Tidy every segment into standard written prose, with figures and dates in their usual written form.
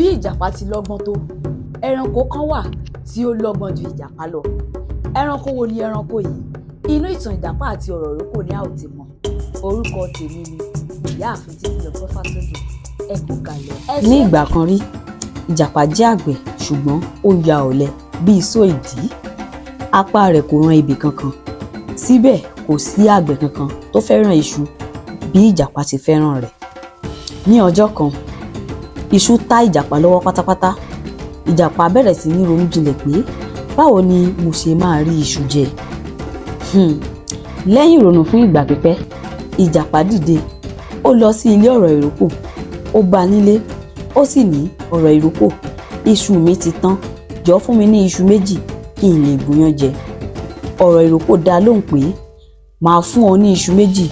bí ìjàpá ti lọ́gbọ́n tó, ẹranko kan wà tí ó lọ́gbọ́n ju ìjàpá lọ. Ẹranko wo ni ẹranko yìí? Inú ìtàn ìjàpá àti ọ̀rọ̀ ìrókò ni a ò ti mọ̀. Orúkọ tèmi ni ìyáàfin Títílọpẹ́ Fátọ́dùn. Ẹ kú kalẹ̀. Ní ìgbà kan rí, ìjàpá jẹ́ àgbẹ̀ ṣùgbọ́n ó ya ọ̀lẹ bí iṣó ìdí. Apá rẹ̀ kò ran ibì kankan. Síbẹ̀ kò sí àgbẹ̀ kankan tó fẹ́ràn iṣu bí ìjàpá ti fẹ́ràn rẹ̀. Ní ọjọ́ kan, iṣu tá ìjàpá lọ́wọ́ pátápátá. Ìjàpá bẹ̀rẹ̀ sí ní ronú jinlẹ̀ pé báwo ni mo ṣe máa rí iṣu jẹ. Lẹ́yìn ìrònú fún ìgbà pípẹ́, ìjàpá dìde. Ó lọ sí ilé ọ̀rọ̀ ìrókò. Ó bá a nílé. Ó sì ní, ọ̀rọ̀ ìrókò, iṣu mi ti tán. Jọ̀ọ́ fún mi ní iṣu méjì kí n lè gúnyán jẹ. Ọ̀rọ̀ ìrókò dá lóhùn pé màá fún ọ ní iṣu méjì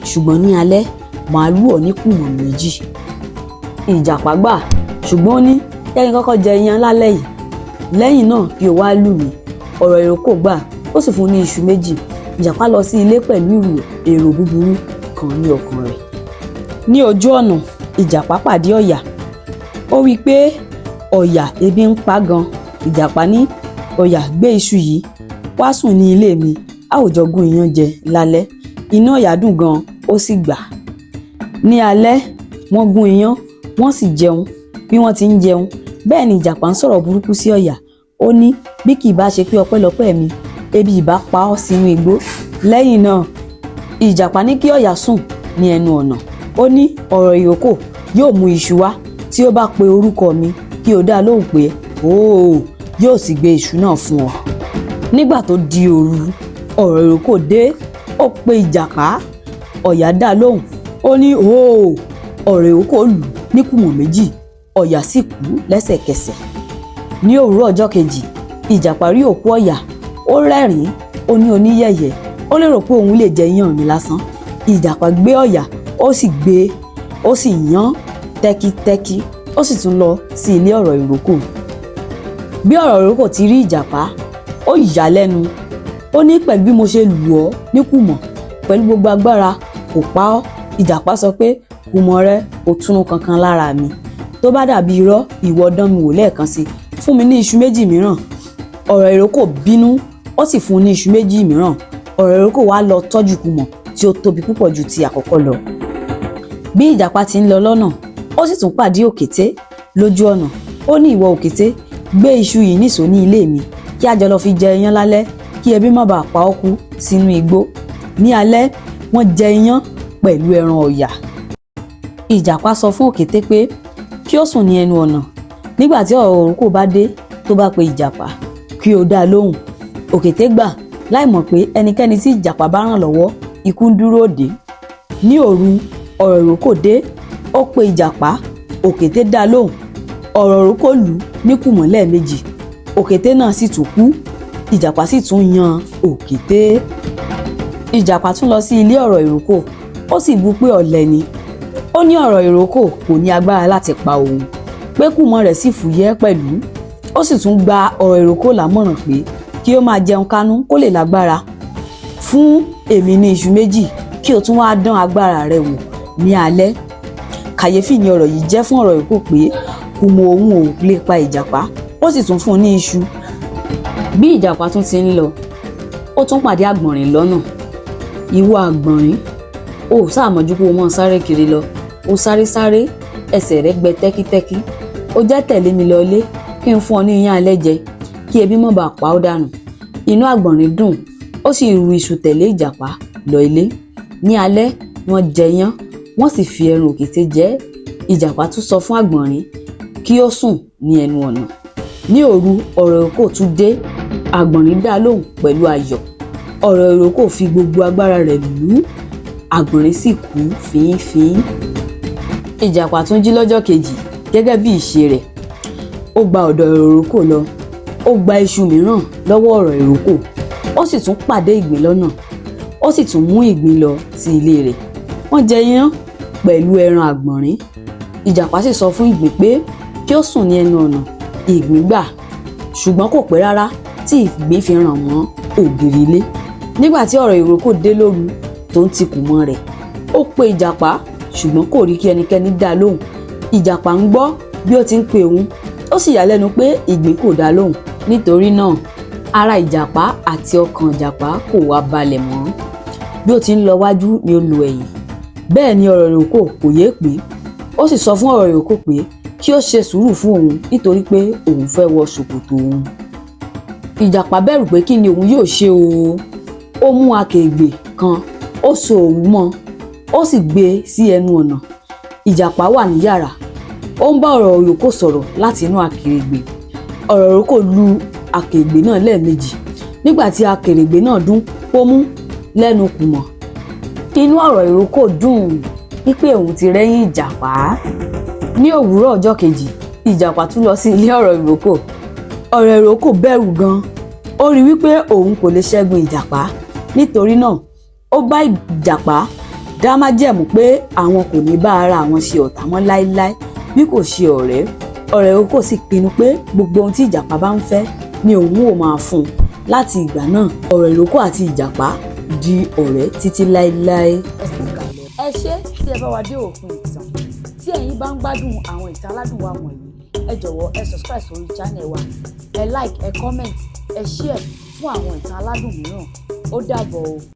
ṣùgbọ́n ní alẹ́ màá lù ọ́ ní kùmọ̀ méjì. Ìjàpá gbà ṣùgbọ́n ó ní jẹ́ kí n kọ́kọ́ jẹ iyán lálẹ́ yìí, lẹ́yìn náà kí o wá lù mí. Ọ̀rọ̀ ìrókò gbà, ó sì fún ní iṣu méjì. Ìjàpá lọ sí ilé pẹ̀lú èrò búburú kan ní ọkàn rẹ̀. Ní ojú ọ̀nà, ìjàpá pàdé ọ̀yà. Ó wí pé ọ̀yà ebi ń pa gan. Ìjàpá ní, ọ̀yà gbé iṣu yìí wá sùn ní ilé mi, a ò jọ gún iyán jẹ lálẹ́. Inú ọ̀yà dùn gan, ó sì gbà. Ní alẹ́, wọ́n gún iyán, wọ́n sì jẹun. Bí wọ́n ti ń jẹun, bẹ́ẹ̀ ni ìjàpá ń sọ̀rọ̀ burúkú sí ọ̀yà. Ó ní, bí kì í bá ṣe pé ọpẹ́lọpẹ́ mi, ebi ìbá pa ọ́ sínú igbó. Lẹ́yìn náà, ìjàpá ní kí ọ̀yà sùn ní ẹnu ọ̀nà. Ó ní, ọ̀rọ̀ ìrókò yóò mú iṣu wá. Tí ó bá pe orúkọ mi, kí o dá lóhùn pé óò, yóò sì gbé iṣu náà fún ọ. Nígbà tó di òru, ọ̀rọ̀ ìrókò dé. Ó pe ìjàpá. Ọ̀yà dá lóhùn. Ó ní, óò, ọ̀rọ̀ ìrókò lù ní kùmọ̀ méjì. Ọ̀yà sì kú lẹ́sẹ̀kẹsẹ̀. Ní òwúrọ̀ ọjọ́ kejì, ìjàpá rí òkú ọ̀yà. Ó rẹ́rìn-ín. Ó ní oníyẹ̀yẹ́. Ó lérò pé òun lè jẹ iyán mi lásán. Ìjàpá gbé ọ̀yà, ó sì yán tẹ́kítẹ́kí. Ó sì tún lọ sí ilé ọ̀rọ̀ ìrókò. Bí ọ̀rọ̀ ìrókò ti rí ìjàpá, ó yà á lẹ́nu. Ó ní, pẹ̀lú bí mo ṣe lù ọ́ ní kùmọ̀, pẹ̀lú gbogbo agbára kò pa ọ́. Ìjàpá sọ pé kùmọ̀ rẹ kò túnú kankan lára mi. Tó bá dàbí irọ́, ìwọ dán mi wò lẹ́ẹ̀kan sí. Fún mi ní iṣu méjì mìíràn. Ọ̀rọ̀ ìrókò bínú, ó sì fún un ní iṣu méjì mìíràn. Ọ̀rọ̀ ìrókò wá lọ tọ́jú kùmọ̀ tí ó tóbi púpọ̀ ju ti àkọ́kọ́ lọ. Bí ìjàpá ti ń lọ lọ́nà, ó sì tún pàdé òkété lójú ọ̀nà. Ó ní, ìwọ òkété, gbé iṣu yìí nìṣó ní ilé mi, kí a jọ lọ fi jẹ iyán lálẹ́, kí ebi má bàa pa ọ́ kú sínú igbó. Ní alẹ́, wọ́n jẹ iyán pẹ̀lú ẹran ọ̀yà. Ìjàpá sọ fún òkété pé kí ó sùn ní ẹnu ọ̀nà. Nígbà tí ọ̀rọ̀ ìrókò bá dé, tó bá pe ìjàpá, kí ó dá lóhùn. Òkété gbà, láì mọ̀ pé ẹnikẹ́ni tí ìjàpá bá ràn lọ́wọ́, ikú ń dúró dè. Ní òru, ọ̀rọ̀ ìrókò dé. Ó pe ìjàpá. Òkété dá lóhùn. Ọ̀rọ̀ ìrókò lù ní kùmọ̀ lẹ́ẹ̀mejì. Òkété náà sì tún kú. Ìjàpá sì tún yan òkété. Ìjàpá tún lọ sí ilé ọ̀rọ̀ ìrókò. Ó sì bú pé ọ̀lẹ ni. Ó ní ọ̀rọ̀ ìrókò kò ní agbára láti pa òun, pé kùmọ̀ rẹ̀ sì fúyẹ́ pẹ̀lú. Ó sì tún gba ọ̀rọ̀ ìrókò lámọ̀ràn pé kí ó máa jẹun kánú kó lè lágbára. Fún èmi ní iṣu méjì, kí o tún wá dán agbára rẹ wò ní alẹ́. Kàyéfì ni ọ̀rọ̀ yìí jẹ́ fún ọ̀rọ̀ ìrókò pé kùmọ̀ òun ò lè pa ìjàpá. Ó sì tún fún un ní iṣu. Bí ìjàpá tún ti ń lọ, ó tún pàdé àgbọ̀nrín lọ́nà. Ìwọ àgbọ̀nrín, ó ṣàmọ̀jú pé o mọ̀ sáré kiri lọ. Ó sáré, ẹsẹ̀ rẹ̀ gbẹ tẹ́kítẹ́kí. Ó jẹ́ tẹ̀lé mi lọ ilé, kí n fún ọ ní iyán alẹ́ jẹ, kí ebi má bàa pa ọ́ dànù. Inú àgbọ̀nrín dùn, ó sì ru iṣu tẹ̀lé ìjàpá lọ ilé. Ní alẹ́, wọ́n jẹ iyán, wọ́n sì fi ẹran òkété jẹ. Ìjàpá tún sọ fún àgbọ̀nrín kí ó sùn ní ẹnu ọ̀nà. Ní òru, ọ̀rọ̀ ìrókò tún dé. Àgbọ̀nrín dá lóhùn pẹ̀lú ayọ̀. Ọ̀rọ̀ ìrókò fi gbogbo agbára rẹ̀ lù ú. Àgbọ̀nrín sì kú fínfín. Ìjàpá tún jí lọ́jọ́ kejì gẹ́gẹ́ bí ìṣe rẹ̀. Ó gba ọ̀dọ̀ ọ̀rọ̀ ìrókò lọ. Ó gba iṣu mìíràn lọ́wọ́ ọ̀rọ̀ ìrókò. Ó sì tún pàdé ìgbín lọ́nà. Ó sì tún mú ìgbín lọ sí ilé rẹ̀. Wọ́n jẹ iyán pẹ̀lú ẹran àgbọ̀nrín. Ìjàpá sì sọ fún ìgbín pé kí ó sùn ní ẹnu ọ̀nà. Ìgbín gbà, ṣùgbọ́n kò pẹ́ rárá tí ìgbín fi ràn mọ́ ògiri ilé. Nígbà tí ọ̀rọ̀ ìrókò dé lóru tó ń ti kùmọ̀ rẹ̀, ó pe ìjàpá ṣùgbọ́n kò rí kí ẹnikẹ́ni dá lóhùn. Ìjàpá ń gbọ́ bí ó ti ń pe òun ó sì yà lẹ́nu pé ìgbín kò dá lóhùn. Nítorí náà ara ìjàpá àti ọkàn ìjàpá kò wá balẹ̀ mọ́. Bí ó ti ń lọ wájú ni ó lo ẹ̀yìn. Bẹ́ẹ̀ ni ọ̀rọ̀ ìrókò kò yé pé. Ó sì sọ fún ọ̀rọ̀ ìrókò pé kí ó ṣe sùúrù fún òun nítorí pé òun fẹ́ wọ ṣòkòtò òun. Ìjàpá bẹ̀rù pé kí ni òun yóò ṣe o. Ó mú akèrègbè kan, ó so òwú mọ́, ó sì gbé e sí ẹnu ọ̀nà. Ìjàpá wà ní yàrá, ó ń bá ọ̀rọ̀ ìrókò sọ̀rọ̀ láti inú akèrègbè. Ọ̀rọ̀ ìrókò lu akèrègbè náà lẹ́ẹ̀mejì. Nígbà tí akèrègbè náà dún pómú lẹ́nu kùmọ̀, inú ọ̀rọ̀ ìrókò dùn wípé òun ti rẹ́yìn ìjàpá. Ní òwúrọ̀ ọjọ́ kejì, ìjàpá tún lọ sí ilé ọ̀rọ̀ ìrókò. Ọ̀rọ̀ ìrókò bẹ̀rù gan. Ó rí wípé òun kò lè ṣẹ́gun ìjàpá. Nítorí náà ó bá ìjàpá dá májẹ̀mú pé àwọn kò ní bá ara àwọn ṣe ọ̀tá mọ́ láéláé bí kò ṣe ọ̀rẹ́. Ọ̀rọ̀ ìrókò sì pinnu pé gbogbo ohun tí ìjàpá bá ń fẹ́ ni òun ò máa fún un. Láti ìgbà náà ọ̀rọ̀ ìrókò àti ìjàpá di ọ̀rẹ́ títí láéláé. Ẹ ṣé tí ẹ bá wa dé òpin ìtàn. Tí ẹ̀yin bá ń gbádùn àwọn ìtàn aládùn wa wọ̀nyí, ẹ jọ̀wọ́ ẹ subscribe sórí channel wa, ẹ like, ẹ comment, ẹ share fún àwọn ìtàn aládùn mìíràn. Ó dàbọ̀ o.